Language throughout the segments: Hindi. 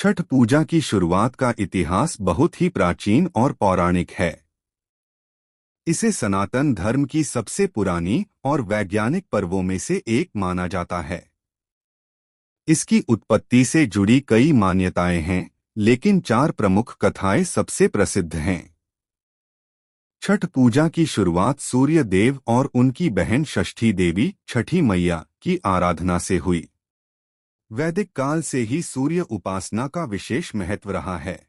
छठ पूजा की शुरुआत का इतिहास बहुत ही प्राचीन और पौराणिक है। इसे सनातन धर्म की सबसे पुरानी और वैज्ञानिक पर्वों में से एक माना जाता है। इसकी उत्पत्ति से जुड़ी कई मान्यताएं हैं, लेकिन चार प्रमुख कथाएं सबसे प्रसिद्ध हैं। छठ पूजा की शुरुआत सूर्य देव और उनकी बहन षष्ठी देवी छठी मैया की आराधना से हुई। वैदिक काल से ही सूर्य उपासना का विशेष महत्व रहा है।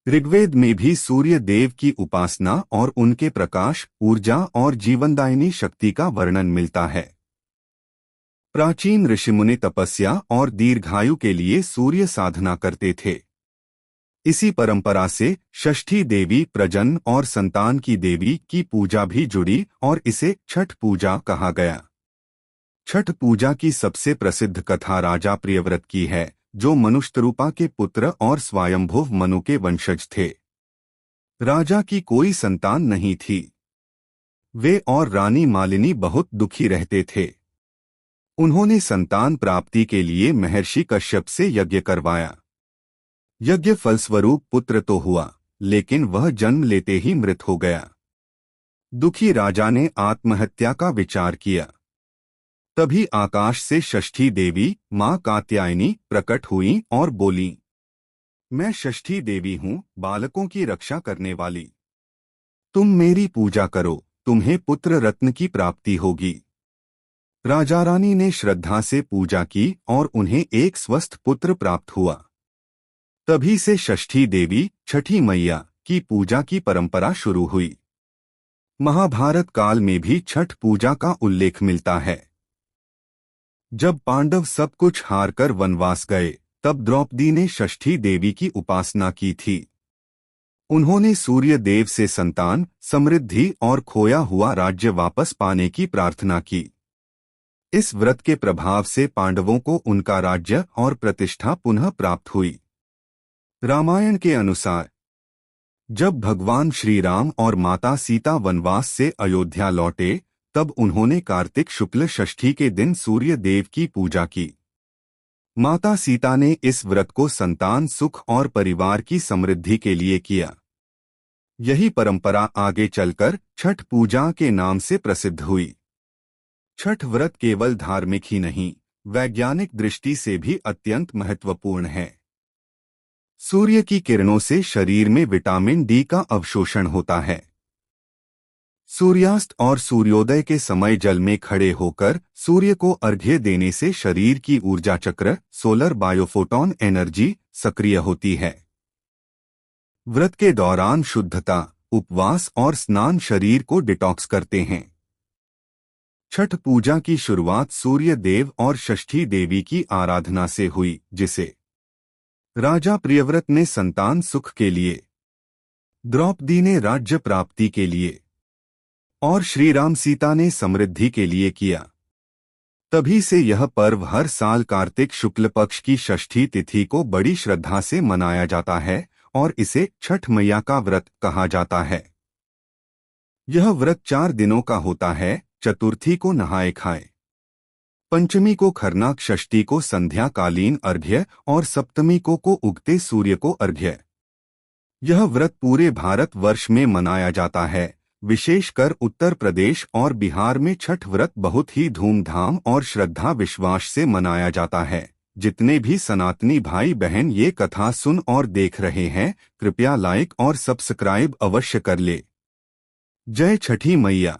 ऋग्वेद में भी सूर्य देव की उपासना और उनके प्रकाश, ऊर्जा और जीवनदायिनी शक्ति का वर्णन मिलता है। प्राचीन ऋषिमुनि तपस्या और दीर्घायु के लिए सूर्य साधना करते थे। इसी परंपरा से षष्ठी देवी प्रजनन और संतान की देवी की पूजा भी जुड़ी और इसे छठ पूजा कहा गया। छठ पूजा की सबसे प्रसिद्ध कथा राजा प्रियव्रत की है, जो मनुष्यरूपा के पुत्र और स्वयंभुव मनु के वंशज थे। राजा की कोई संतान नहीं थी। वे और रानी मालिनी बहुत दुखी रहते थे। उन्होंने संतान प्राप्ति के लिए महर्षि कश्यप से यज्ञ करवाया। यज्ञ फलस्वरूप पुत्र तो हुआ, लेकिन वह जन्म लेते ही मृत हो गया। दुखी राजा ने आत्महत्या का विचार किया। तभी आकाश से षष्ठी देवी मां कात्यायनी प्रकट हुई और बोली, मैं षष्ठी देवी हूं, बालकों की रक्षा करने वाली। तुम मेरी पूजा करो, तुम्हें पुत्र रत्न की प्राप्ति होगी। राजा रानी ने श्रद्धा से पूजा की और उन्हें एक स्वस्थ पुत्र प्राप्त हुआ। तभी से षष्ठी देवी छठी मैया की पूजा की परंपरा शुरू हुई। महाभारत काल में भी छठ पूजा का उल्लेख मिलता है। जब पांडव सब कुछ हारकर वनवास गए, तब द्रौपदी ने षष्ठी देवी की उपासना की थी। उन्होंने सूर्य देव से संतान, समृद्धि और खोया हुआ राज्य वापस पाने की प्रार्थना की। इस व्रत के प्रभाव से पांडवों को उनका राज्य और प्रतिष्ठा पुनः प्राप्त हुई। रामायण के अनुसार जब भगवान श्री राम और माता सीता वनवास से अयोध्या लौटे, तब उन्होंने कार्तिक शुक्ल षष्ठी के दिन सूर्य देव की पूजा की। माता सीता ने इस व्रत को संतान सुख और परिवार की समृद्धि के लिए किया। यही परंपरा आगे चलकर छठ पूजा के नाम से प्रसिद्ध हुई। छठ व्रत केवल धार्मिक ही नहीं, वैज्ञानिक दृष्टि से भी अत्यंत महत्वपूर्ण है। सूर्य की किरणों से शरीर में विटामिन डी का अवशोषण होता है। सूर्यास्त और सूर्योदय के समय जल में खड़े होकर सूर्य को अर्घ्य देने से शरीर की ऊर्जा चक्र सोलर बायोफोटोन एनर्जी सक्रिय होती है। व्रत के दौरान शुद्धता, उपवास और स्नान शरीर को डिटॉक्स करते हैं। छठ पूजा की शुरुआत सूर्य देव और षष्ठी देवी की आराधना से हुई, जिसे राजा प्रियव्रत ने संतान सुख के लिए, द्रौपदी ने राज्य प्राप्ति के लिए और श्री राम सीता ने समृद्धि के लिए किया। तभी से यह पर्व हर साल कार्तिक शुक्ल पक्ष की षष्ठी तिथि को बड़ी श्रद्धा से मनाया जाता है और इसे छठ मैया का व्रत कहा जाता है। यह व्रत 4 दिनों का होता है। चतुर्थी को नहाए खाए, पंचमी को खरना, षष्ठी को संध्याकालीन अर्घ्य और सप्तमी को उगते सूर्य को अर्घ्य। यह व्रत पूरे भारत वर्ष में मनाया जाता है। विशेषकर उत्तर प्रदेश और बिहार में छठ व्रत बहुत ही धूमधाम और श्रद्धा विश्वास से मनाया जाता है। जितने भी सनातनी भाई बहन ये कथा सुन और देख रहे हैं, कृपया लाइक और सब्सक्राइब अवश्य कर ले। जय छठी मैया।